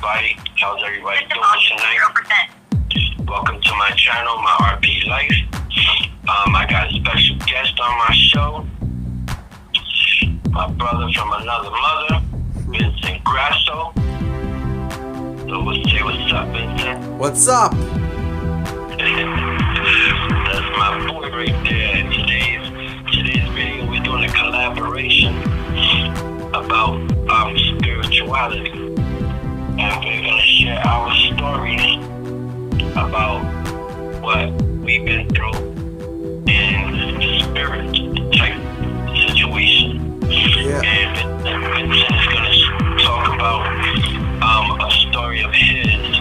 everybody. How's everybody doing tonight? Welcome to my channel, my RP Life. I got a special guest on my show. My brother from another mother, Vincent Grasso. So we'll say what's up, Vincent. What's up? That's my boy right there. Today's video, we're doing a collaboration about spirituality. And we're going to share our stories about what we've been through in the spirit type situation. Yeah. And Vincent is going to talk about a story of his.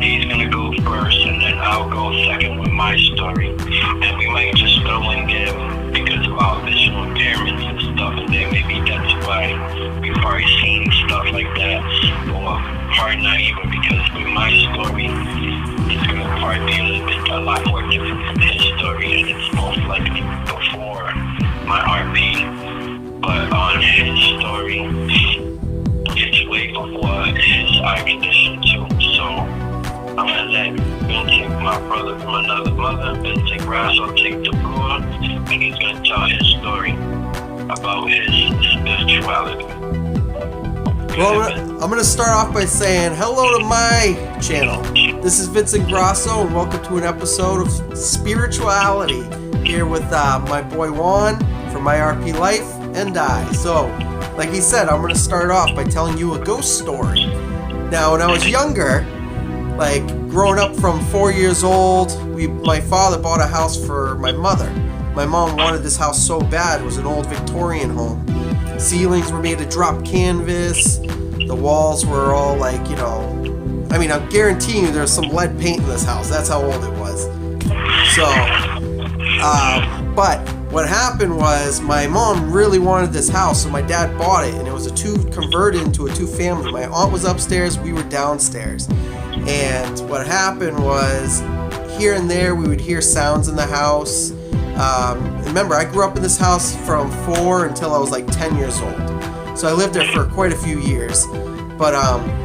He's going to go first, and then I'll go second with my story. And we might just throw in there because of our visual impairments and stuff, and then maybe that's why we've already seen stuff like that. Or probably not even, because with my story, it's going to probably be a lot more different from his story, and it's most likely before my RP. But on his story, it's way before his eye condition too. So I'm going to let Vincent, my brother from another mother, Vincent Grasso, take the floor, and he's going to tell his story about his spirituality. Well, I'm going to start off by saying hello to my channel. This is Vincent Grasso, and welcome to an episode of Spirituality here with my boy Juan from my RP Life and I. So, like he said, I'm going to start off by telling you a ghost story. Now, when I was younger, like growing up from 4 years old, my father bought a house for my mother. My mom wanted this house so bad. It was an old Victorian home. Ceilings were made of drop canvas. The walls were all like, I mean, I'm guaranteeing you there's some lead paint in this house. That's how old it was. So, but what happened was my mom really wanted this house, so my dad bought it, and it was converted into a two-family. My aunt was upstairs, we were downstairs. And what happened was, here and there, we would hear sounds in the house. Remember, I grew up in this house from 4 until I was like 10 years old. So I lived there for quite a few years. But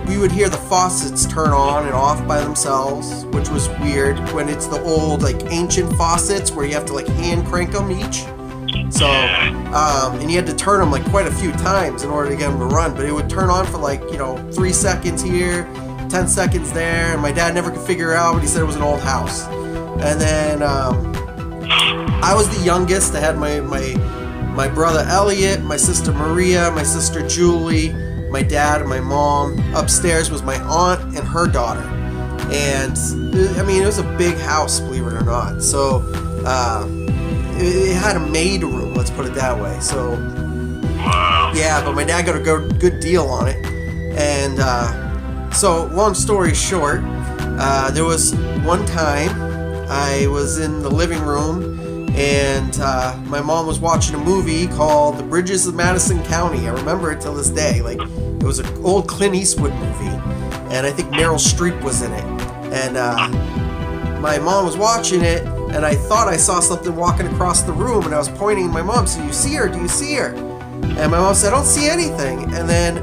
we would hear the faucets turn on and off by themselves, which was weird when it's the old, like, ancient faucets where you have to, like, hand crank them each. So, and you had to turn them, like, quite a few times in order to get them to run. But it would turn on for, like, 3 seconds here, 10 seconds there. And my dad never could figure it out, but he said it was an old house. And then I was the youngest. I had my brother Elliot, my sister Maria, my sister Julie, my dad and my mom. Upstairs was my aunt and her daughter. And, I mean, it was a big house, believe it or not. So, it had a maid room, let's put it that way. So, yeah, but my dad got a good deal on it. And, so, long story short, there was one time I was in the living room, and my mom was watching a movie called The Bridges of Madison County. I remember it till this day. Like, it was an old Clint Eastwood movie, and I think Meryl Streep was in it. And my mom was watching it, and I thought I saw something walking across the room, and I was pointing at my mom, "So you see her? Do you see her?" And my mom said, "I don't see anything." And then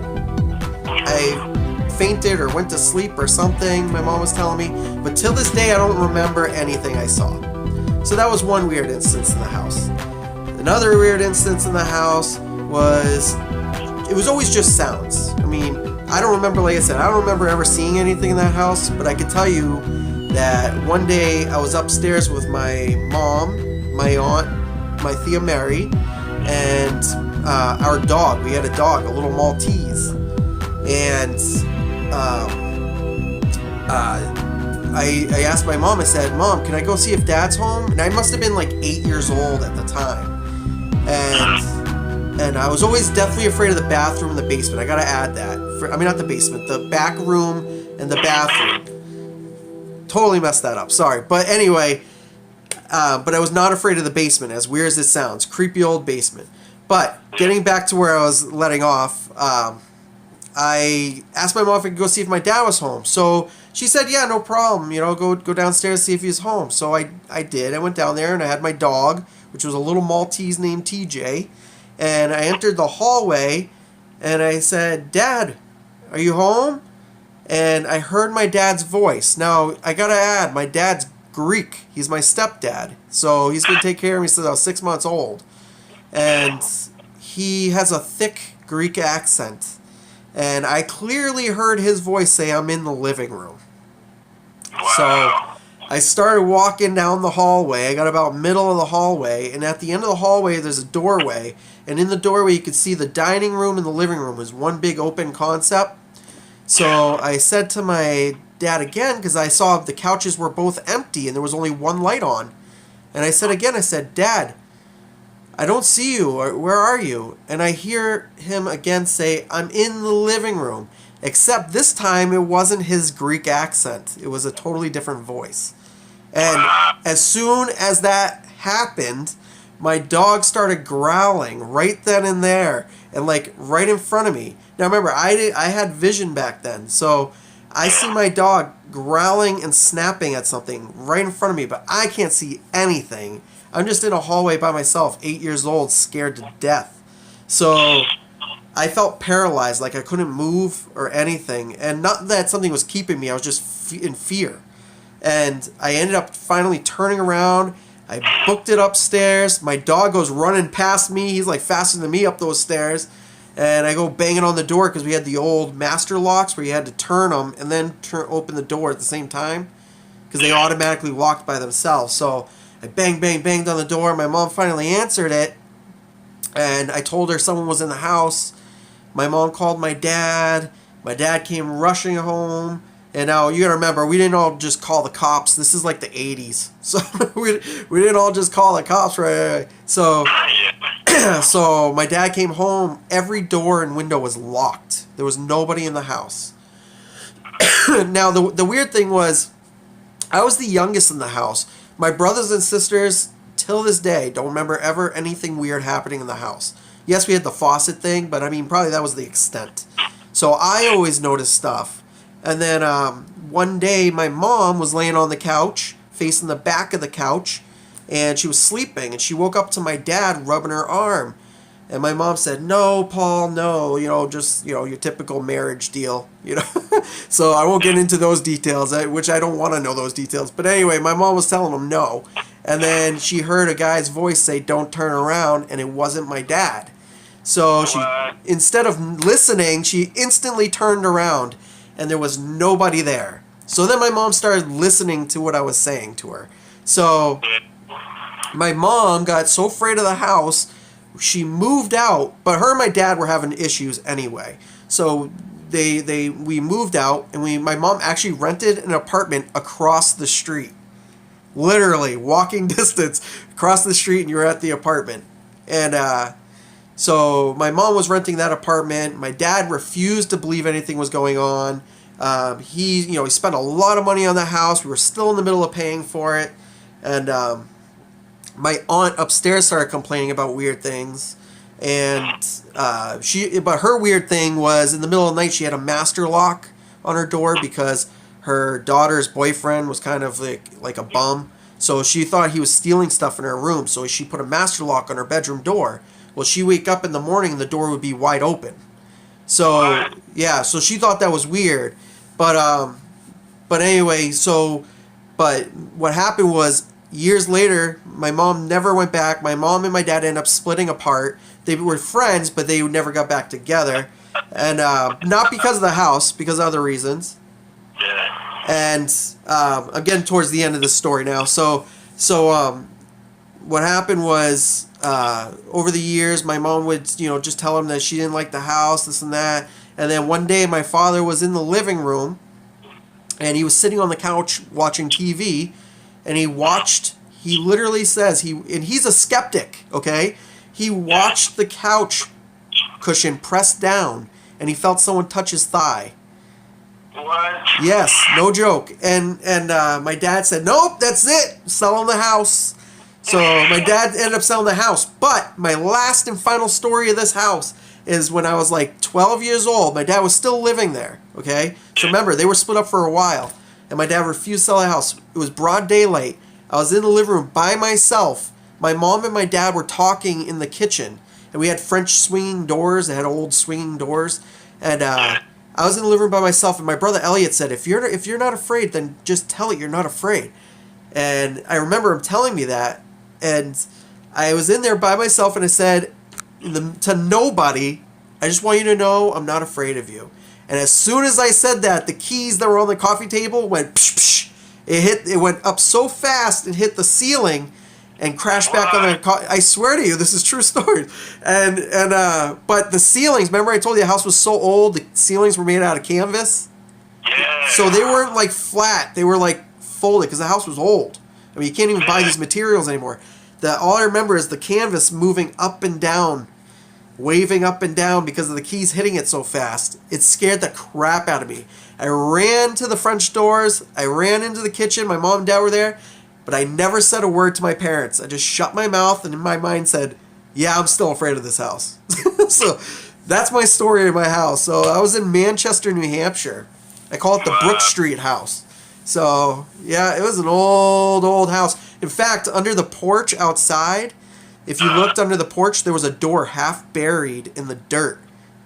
I fainted or went to sleep or something, my mom was telling me. But till this day, I don't remember anything I saw. So that was one weird instance in the house. Another weird instance in the house was, it was always just sounds. I mean, I don't remember, like I said, I don't remember ever seeing anything in that house, but I can tell you that one day I was upstairs with my mom, my aunt, my Thea Mary, and our dog. We had a dog, a little Maltese. And I asked my mom, I said, "Mom, can I go see if Dad's home?" And I must have been like 8 years old at the time. And I was always deathly afraid of the bathroom and the basement. I gotta add that. I mean, not the basement, the back room and the bathroom. Totally messed that up, sorry. But anyway, but I was not afraid of the basement, as weird as it sounds. Creepy old basement. But getting back to where I was letting off, I asked my mom if I could go see if my dad was home. So she said, "Yeah, no problem. Go downstairs, see if he's home." So I did. I went down there, and I had my dog, which was a little Maltese named TJ. And I entered the hallway, and I said, "Dad, are you home?" and I heard my dad's voice. Now, I gotta add, my dad's Greek. He's my stepdad. So he's been taking care of me since I was 6 months old. And he has a thick Greek accent. And I clearly heard his voice say, I'm in the living room. So I started walking down the hallway. I got about middle of the hallway. And at the end of the hallway, there's a doorway. And in the doorway, you could see the dining room and the living room was one big open concept. So I said to my dad again, because I saw the couches were both empty and there was only one light on. And I said again, I said, Dad, I don't see you. Where are you? And I hear him again say, I'm in the living room. Except this time it wasn't his Greek accent. It was a totally different voice. And as soon as that happened, my dog started growling right then and there, and like right in front of me. Now remember, I had vision back then, so I see my dog growling and snapping at something right in front of me, but I can't see anything. I'm just in a hallway by myself, 8 years old, scared to death. So I felt paralyzed, like I couldn't move or anything. And not that something was keeping me, I was just in fear. And I ended up finally turning around. I booked it upstairs. My dog goes running past me. He's like faster than me up those stairs. And I go banging on the door because we had the old master locks where you had to turn them and then open the door at the same time because they automatically locked by themselves. So I banged on the door. My mom finally answered it. And I told her someone was in the house. My mom called my dad. My dad came rushing home. And now you gotta remember, we didn't all just call the cops. This is like the 80s. So we didn't all just call the cops right away. So, so my dad came home. Every door and window was locked. There was nobody in the house. Now, the weird thing was, I was the youngest in the house. My brothers and sisters, till this day, don't remember ever anything weird happening in the house. Yes, we had the faucet thing, but I mean, probably that was the extent. So I always noticed stuff. And then one day, my mom was laying on the couch, facing the back of the couch, and she was sleeping. And she woke up to my dad rubbing her arm. And my mom said, no, Paul, no, just, your typical marriage deal, So I won't get into those details, which I don't want to know those details. But anyway, my mom was telling him no. And then she heard a guy's voice say, don't turn around, and it wasn't my dad. So she, instead of listening, she instantly turned around. And there was nobody there. So then my mom started listening to what I was saying to her. So my mom got so afraid of the house, she moved out. But her and my dad were having issues anyway. So we moved out, and my mom actually rented an apartment across the street. Literally, walking distance across the street, and you're at the apartment. And so my mom was renting that apartment. My dad refused to believe anything was going on. He spent a lot of money on the house. We were still in the middle of paying for it. And my aunt upstairs started complaining about weird things. And but her weird thing was in the middle of the night she had a master lock on her door because her daughter's boyfriend was kind of like a bum. So she thought he was stealing stuff in her room. So she put a master lock on her bedroom door. Well, she'd wake up in the morning and the door would be wide open. So, yeah, so she thought that was weird. But anyway, but what happened was years later, my mom never went back. My mom and my dad ended up splitting apart. They were friends, but they never got back together. And not because of the house, because of other reasons. And I'm getting towards the end of this story now. So what happened was over the years, my mom would, just tell him that she didn't like the house, this and that. And then one day, my father was in the living room, and he was sitting on the couch watching TV, and he literally says, and he's a skeptic, okay? He watched the couch cushion press down, and he felt someone touch his thigh. What? Yes, no joke. And my dad said, nope, that's it, selling the house. So my dad ended up selling the house. But my last and final story of this house is when I was like 12 years old. My dad was still living there, okay? So remember, they were split up for a while. And my dad refused to sell the house. It was broad daylight. I was in the living room by myself. My mom and my dad were talking in the kitchen. And we had French swinging doors. They had old swinging doors. And I was in the living room by myself, and my brother Elliot said, if you're not afraid, then just tell it you're not afraid. And I remember him telling me that, and I was in there by myself, and I said to nobody, I just want you to know I'm not afraid of you. And as soon as I said that, the keys that were on the coffee table went psh, psh. It went up so fast and hit the ceiling and crashed back on the. I swear to you, this is true story. But the ceilings. Remember, I told you the house was so old. The ceilings were made out of canvas. Yeah. So they weren't like flat. They were like folded because the house was old. I mean, you can't even buy these materials anymore. All I remember is the canvas moving up and down, waving up and down because of the keys hitting it so fast. It scared the crap out of me. I ran to the French doors. I ran into the kitchen. My mom and dad were there. But I never said a word to my parents. I just shut my mouth and in my mind said, yeah, I'm still afraid of this house. So that's my story of my house. So I was in Manchester, New Hampshire. I call it the Brook Street house. So, yeah, it was an old house. In fact, under the porch outside, if you looked under the porch, there was a door half buried in the dirt,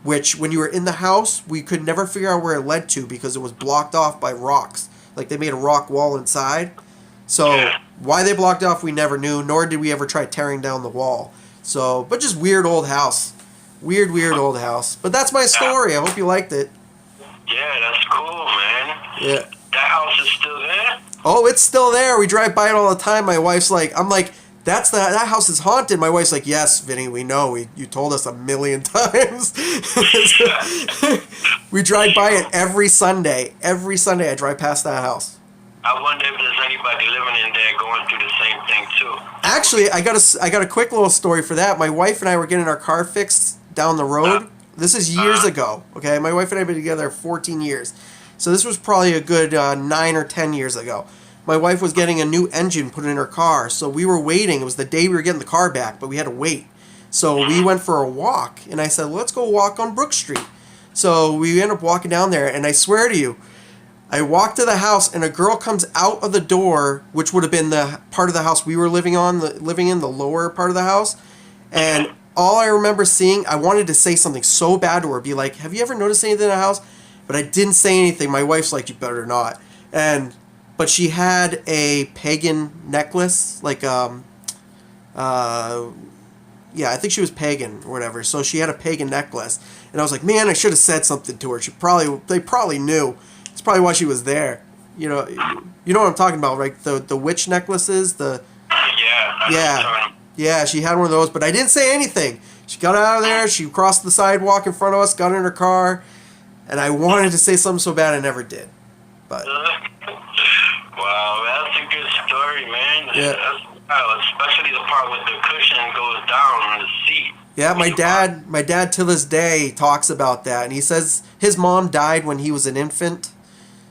which when you were in the house, we could never figure out where it led to because it was blocked off by rocks. Like they made a rock wall inside. So why they blocked off, we never knew, nor did we ever try tearing down the wall. So, but just weird old house. Weird old house. But that's my story. I hope you liked it. Yeah, that's cool, man. Yeah. That house is still there? Oh, it's still there. We drive by it all the time. My wife's like, I'm like, that house is haunted. My wife's like, yes, Vinny, we know. You told us 1,000,000 times. We drive by it every Sunday. Every Sunday I drive past that house. I wonder if there's anybody living in there going through the same thing too. Actually, I got a quick little story for that. My wife and I were getting our car fixed down the road. This is years ago. Okay, my wife and I have been together 14 years, so this was probably a good 9 or 10 years ago. My wife was getting a new engine put in her car, so we were waiting. It was the day we were getting the car back, but we had to wait. So we went for a walk, and I said, let's go walk on Brook Street. So we ended up walking down there, and I swear to you, I walked to the house, and a girl comes out of the door, which would have been the part of the house we were living in, the lower part of the house. And all I remember seeing, I wanted to say something so bad to her, be like, have you ever noticed anything in the house? But I didn't say anything. My wife's like, you better not. But she had a pagan necklace, like, yeah, I think she was pagan or whatever. So she had a pagan necklace. And I was like, man, I should have said something to her. They probably knew. It's probably why she was there. You know what I'm talking about, right? The witch necklaces, yeah, she had one of those, but I didn't say anything. She got out of there, she crossed the sidewalk in front of us, got in her car, and I wanted to say something so bad I never did. But wow, that's a good story, man. Yeah. Wow, especially the part with the cushion goes down on the seat. Yeah, my dad to this day talks about that, and he says his mom died when he was an infant.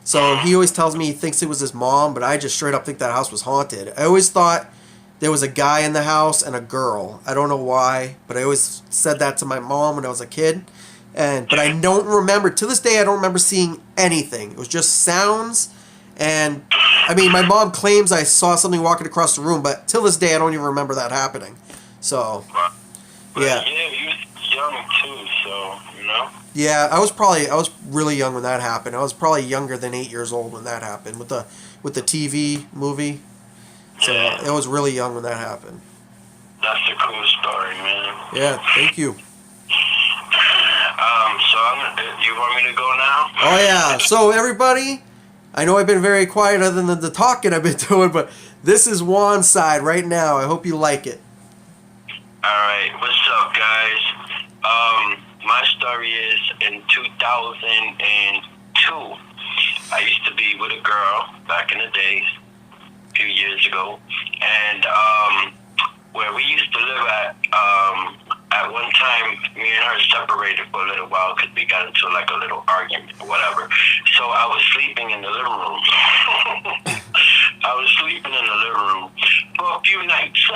So he always tells me he thinks it was his mom, but I just straight up think that house was haunted. I always thought there was a guy in the house and a girl. I don't know why, but I always said that to my mom when I was a kid. But I don't remember, to this day, I don't remember seeing anything. It was just sounds. And, I mean, my mom claims I saw something walking across the room, but till this day, I don't even remember that happening. So, yeah. Yeah, you was young too, so, you know. Yeah, I was really young when that happened. I was probably younger than 8 years old when that happened with the TV movie. So I was really young when that happened. That's a cool story, man. Yeah, thank you. So you want me to go now? Oh yeah. So everybody, I know I've been very quiet other than the talking I've been doing, but this is Juan's side right now. I hope you like it. All right, what's up, guys? My story is in 2002. I used to be with a girl back in the days, a few years ago, and where we used to live at one time, me and her separated for a little while because we got into like a little argument or whatever. So I was sleeping in the living room. I was sleeping in the living room for a few nights.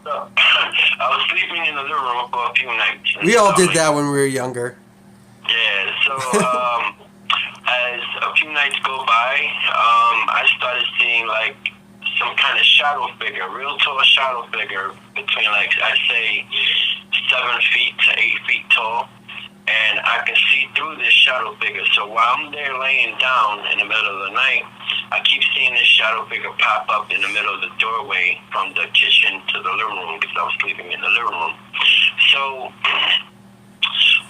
I was sleeping in the living room for a few nights. We all did that when we were younger. Yeah, so as a few nights go by, I started seeing like some kind of shadow figure, real tall shadow figure between like, I'd say 7 feet to 8 feet tall. and I can see through this shadow figure. So while I'm there laying down in the middle of the night, I keep seeing this shadow figure pop up in the middle of the doorway from the kitchen to the living room, because I was sleeping in the living room. So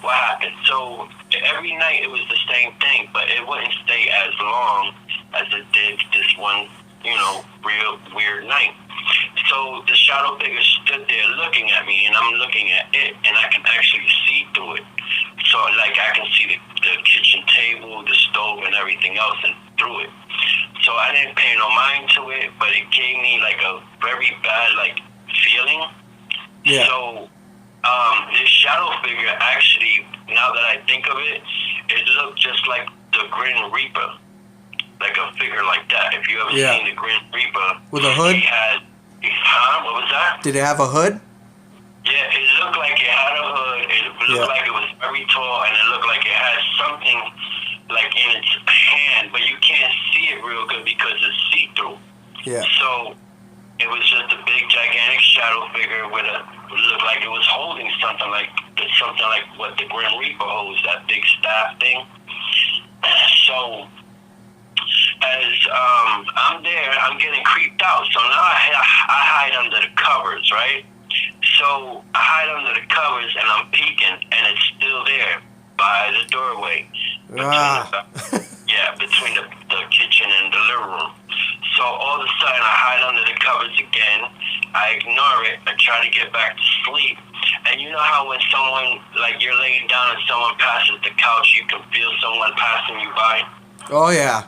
what happened? So every night it was the same thing, but it wouldn't stay as long as it did this one, real weird night. So the shadow figure stood there looking at me, and I'm looking at it, and I can actually see through it. So, like, I can see the kitchen table, the stove, and everything else, and through it. So I didn't pay no mind to it, but it gave me, like, a very bad, like, feeling. Yeah. So this shadow figure, actually, now that I think of it, it looked just like the Grim Reaper. Like a figure like that. If you ever seen the Grim Reaper. With a hood? What was that? Did it have a hood? Yeah, it looked like it had a hood. It looked like it was very tall, and it looked like it had something like in its hand, but you can't see it real good because it's see-through. Yeah. So it was just a big, gigantic shadow figure with looked like it was holding something like what the Grim Reaper holds, that big staff thing. So as I'm there, I'm getting creeped out. So now I hide under the covers, right? So I hide under the covers, and I'm peeking, and it's still there by the doorway. Between the kitchen and the living room. So all of a sudden, I hide under the covers again. I ignore it. I try to get back to sleep. And you know how when someone, like, you're laying down and someone passes the couch, you can feel someone passing you by? Oh, yeah.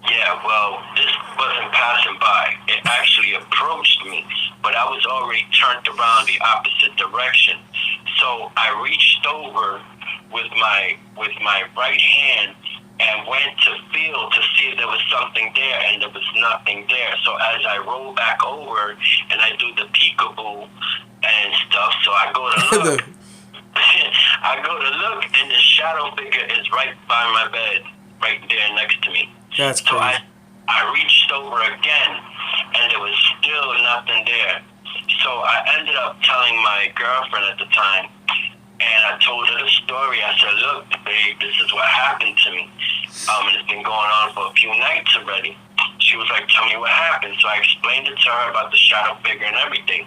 Yeah, well, this wasn't passing by. It actually approached me, but I was already turned around the opposite direction. So I reached over with my right hand and went to feel to see if there was something there, and there was nothing there. So as I roll back over and I do the peekaboo and stuff, so I go to look. I go to look, and the shadow figure is right by my bed, right there next to me. That's crazy. So I reached over again, and there was still nothing there. So I ended up telling my girlfriend at the time, and I told her the story. I said, look, babe, this is what happened to me. And it's been going on for a few nights already. She was like, tell me what happened. So I explained it to her about the shadow figure and everything.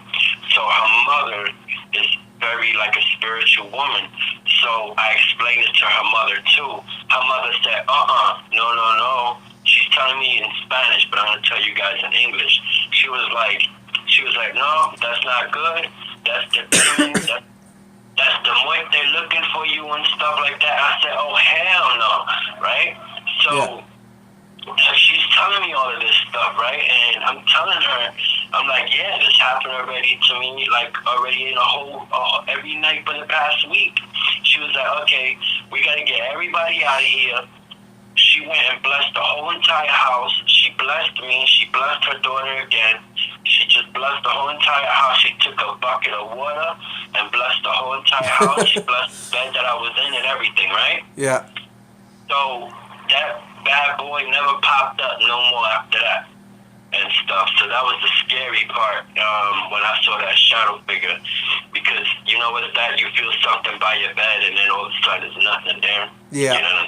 So her mother is very like a spiritual woman. So I explained it to her mother too. Her mother said, no. She's telling me in Spanish, but I'm going to tell you guys in English. She was like, no, that's not good. That's the demon. That's the muerte looking for you and stuff like that. I said, oh, hell no, right? So she's telling me all of this stuff, right? And I'm telling her, I'm like, yeah, this happened already to me, like already in every night for the past week. She was like, okay, we got to get everybody out of here. She went and blessed the whole entire house. She blessed me. She blessed her daughter again. She just blessed the whole entire house. She took a bucket of water and blessed the whole entire house. She blessed the bed that I was in and everything, right? Yeah. So that bad boy never popped up no more after that and stuff. So that was the scary part when I saw that shadow figure, because you know what's that? You feel something by your bed, and then all of a sudden there's nothing there. Yeah. You know?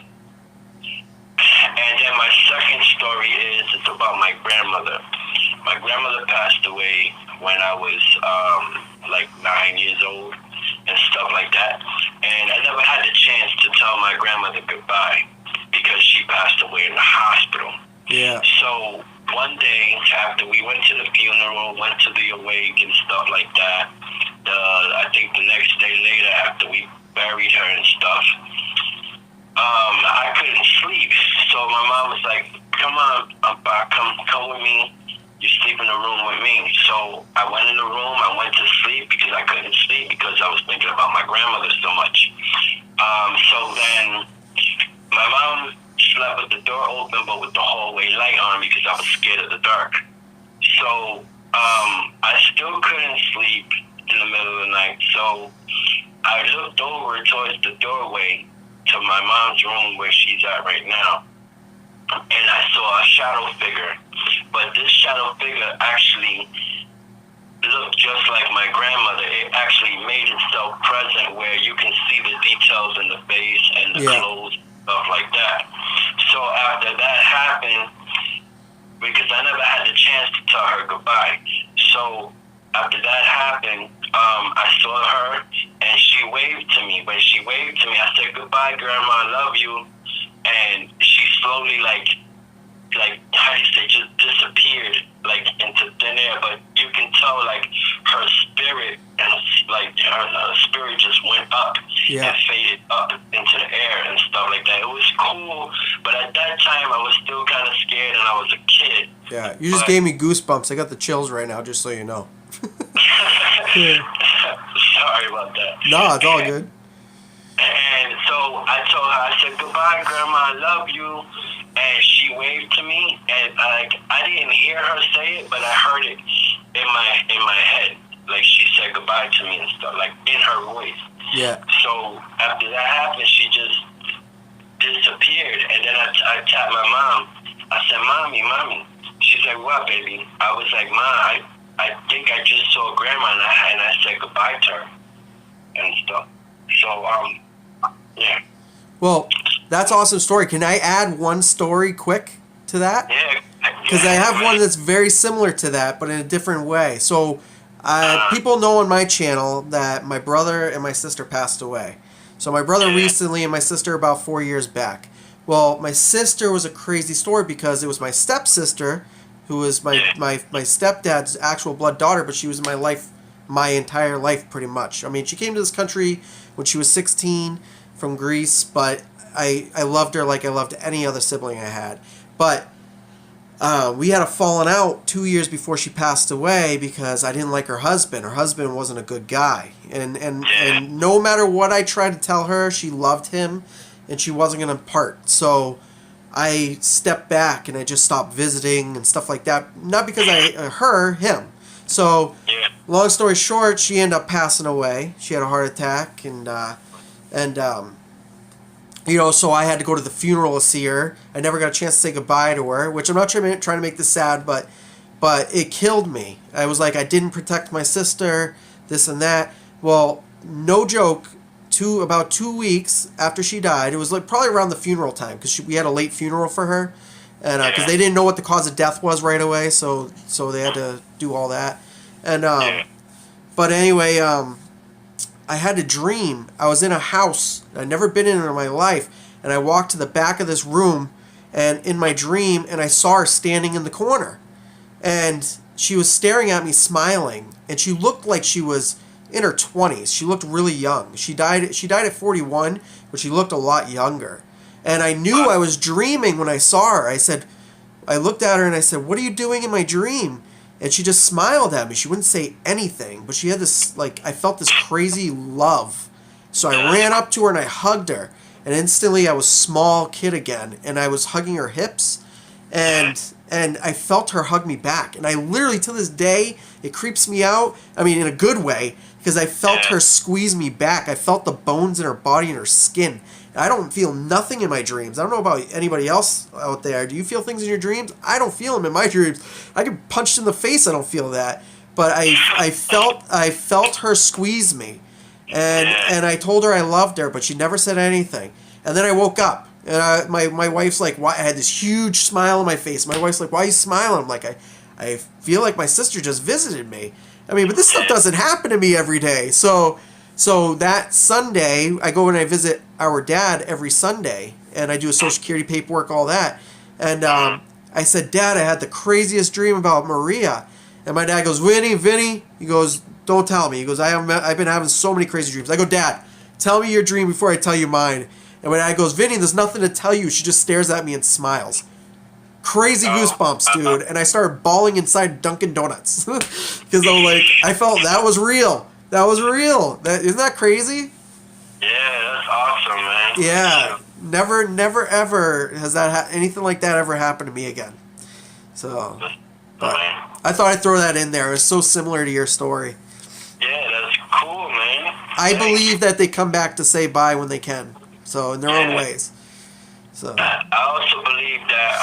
And then my second story it's about my grandmother. My grandmother passed away when I was like 9 years old and stuff like that. And I never had the chance to tell my grandmother goodbye because she passed away in the hospital. Yeah. So one day after we went to the funeral, went to the awake and stuff like that, I think the next day later after we buried her and stuff, I couldn't sleep. So my mom was like, come on, come with me. You sleep in the room with me. So I went in the room. I went to sleep because I couldn't sleep because I was thinking about my grandmother so much. So then my mom slept with the door open but with the hallway light on because I was scared of the dark. So I still couldn't sleep in the middle of the night. So I looked over towards the doorway to my mom's room where she's at right now, and I saw a shadow figure. But this shadow figure actually looked just like my grandmother. It actually made itself present where you can see the details in the face and the clothes, stuff like that. So after that happened, because I never had the chance to tell her goodbye. So after that happened, I saw her and she waved to me. When she waved to me, I said, "Goodbye, Grandma, I love you." And she slowly, like how do you say, just disappeared, like into thin air. But you can tell, like, her spirit and like her spirit just went up and faded up into the air and stuff like that. It was cool, but at that time I was still kind of scared and I was a kid. Yeah, you just gave me goosebumps. I got the chills right now, just so you know. Sorry about that. No, it's all good. And so I told her, I said, "Goodbye, Grandma, I love you." And she waved to me, and I didn't hear her say it, but I heard it in my head. Like, she said goodbye to me and stuff, like in her voice. Yeah. So after that happened, she just disappeared. And then I tapped my mom. I said, Mommy. She's like, "What, baby?" I was like, "Ma, I think I just saw Grandma," and I said goodbye to her and stuff. So, yeah. Well, that's an awesome story. Can I add one story quick to that? Yeah. Because I have one that's very similar to that, but in a different way. So, people know on my channel that my brother and my sister passed away. So my brother recently and my sister about 4 years back. Well, my sister was a crazy story because it was my stepsister, who was my stepdad's actual blood daughter, but she was in my life my entire life pretty much. I mean, she came to this country when she was 16 from Greece, but I loved her like I loved any other sibling I had. But we had a falling out 2 years before she passed away because I didn't like her husband. Her husband wasn't a good guy. And no matter what I tried to tell her, she loved him and she wasn't going to part. So I stepped back and I just stopped visiting and stuff like that. Not because him. So long story short, she ended up passing away. She had a heart attack and you know, so I had to go to the funeral to see her. I never got a chance to say goodbye to her, which I'm not trying to make this sad, but it killed me. I was like, I didn't protect my sister, this and that. Well, no joke, about 2 weeks after she died, it was like probably around the funeral time because we had a late funeral for her, and because they didn't know what the cause of death was right away, so they had to do all that, and but anyway, I had a dream. I was in a house I'd never been in my life, and I walked to the back of this room, and in my dream, and I saw her standing in the corner, and she was staring at me, smiling, and she looked like she was in her 20s. She looked really young. She died at 41, but she looked a lot younger. And I knew I was dreaming when I saw her. I looked at her and I said, "What are you doing in my dream?" And she just smiled at me. She wouldn't say anything, but she had this, like, I felt this crazy love. So I ran up to her and I hugged her. And instantly I was small kid again. And I was hugging her hips. And I felt her hug me back. And I literally, to this day, it creeps me out. I mean, in a good way. Because I felt her squeeze me back. I felt the bones in her body and her skin. I don't feel nothing in my dreams. I don't know about anybody else out there. Do you feel things in your dreams? I don't feel them in my dreams. I get punched in the face. I don't feel that. But I felt her squeeze me, and I told her I loved her, but she never said anything. And then I woke up, and my wife's like, "Why?" I had this huge smile on my face. My wife's like, "Why are you smiling?" I'm like, I feel like my sister just visited me. I mean, but this stuff doesn't happen to me every day. So that Sunday, I go and I visit our dad every Sunday, and I do a Social Security paperwork, all that. And I said, "Dad, I had the craziest dream about Maria." And my dad goes, Vinny, he goes, "Don't tell me." He goes, I've been having so many crazy dreams. I go, "Dad, tell me your dream before I tell you mine." And my dad goes, "Vinny, there's nothing to tell you." She just stares at me and smiles. Crazy goosebumps, dude. And I started bawling inside Dunkin' Donuts. Because I felt that was real. That was real. Isn't that crazy? Yeah, that's awesome, man. Yeah. Never, ever has anything like that ever happened to me again. So, but I thought I'd throw that in there. It's so similar to your story. Yeah, that's cool, man. I believe that they come back to say bye when they can. So, in their own ways. So. I also believe that,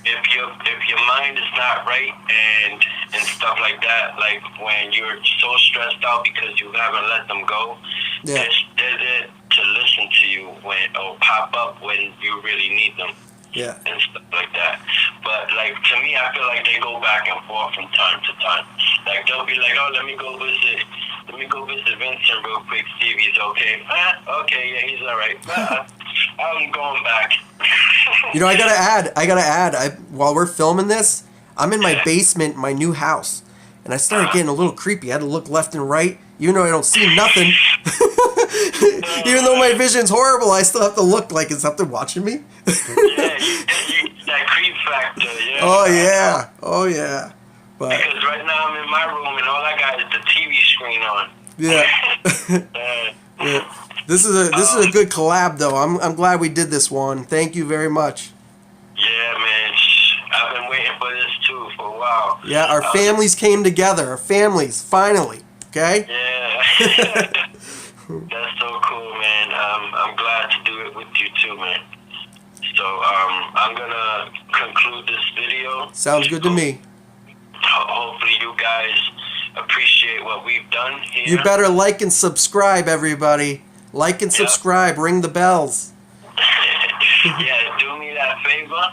if your mind is not right and and stuff like that. Like when you're so stressed out because you haven't let them go, Yeah. they're there to listen to you or pop up when you really need them. Yeah. And stuff like that. But like to me, I feel like they go back and forth from time to time. Like they'll be like, oh, let me go visit Vincent real quick, see if he's okay. Okay, yeah, he's all right. I'm going back. You know, I gotta add. While we're filming this, I'm in my basement, my new house, and I started getting a little creepy. I had to look left and right, even though I don't see nothing. Even though my vision's horrible, I still have to look like, is something watching me? That creep factor, yeah. Oh yeah, oh yeah. But because right now I'm in my room and all I got is the TV screen on. yeah. Yeah. This is a good collab though. I'm glad we did this one. Thank you very much. Yeah, man. I've been waiting for this too for a while. Yeah, our families came together. Our families finally. Okay. Yeah. That's so cool, man. I'm glad to do it with you too, man. So I'm gonna conclude this video. Sounds good to me. Hopefully you guys appreciate what we've done here. You better like and subscribe, everybody. Like and subscribe. Ring the bells. Yeah, do me that favor.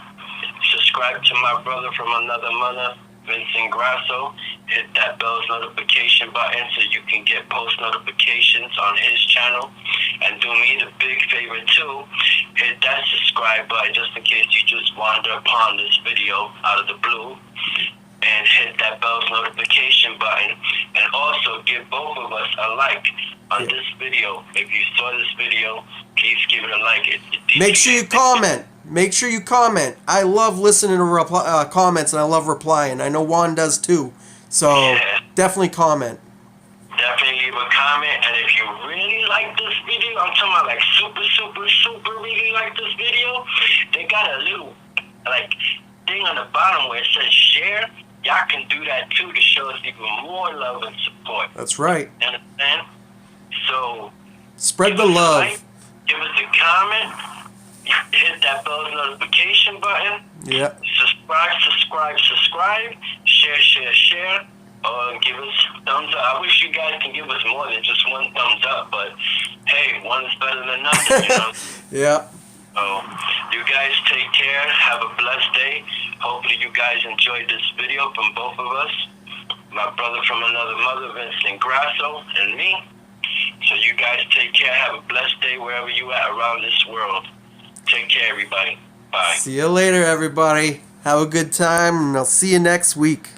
Subscribe to my brother from another mother, Vincent Grasso. Hit that bell's notification button so you can get post notifications on his channel. And do me the big favor too. Hit that subscribe button just in case you just wander upon this video out of the blue. And hit that bell's notification button. And also give both of us a like on this video. If you saw this video, please give it a like. Make sure you comment. Make sure you comment. I love listening to comments and I love replying. I know Juan does too. So definitely comment. Definitely leave a comment. And if you really like this video, I'm talking about like super really like this video, they got a little like thing on the bottom where it says share. Y'all can do that too to show us even more love and support. That's right. You understand? So spread the love. Give us a comment. Hit that bell notification button. Yeah. Subscribe. Share. Give us thumbs up. I wish you guys can give us more than just one thumbs up, but hey, one is better than nothing, you know? Yeah. So, you guys take care. Have a blessed day. Hopefully you guys enjoyed this video from both of us. My brother from another mother, Vincent Grasso, and me. So you guys take care. Have a blessed day wherever you at around this world. Take care, everybody. Bye. See you later, everybody. Have a good time, and I'll see you next week.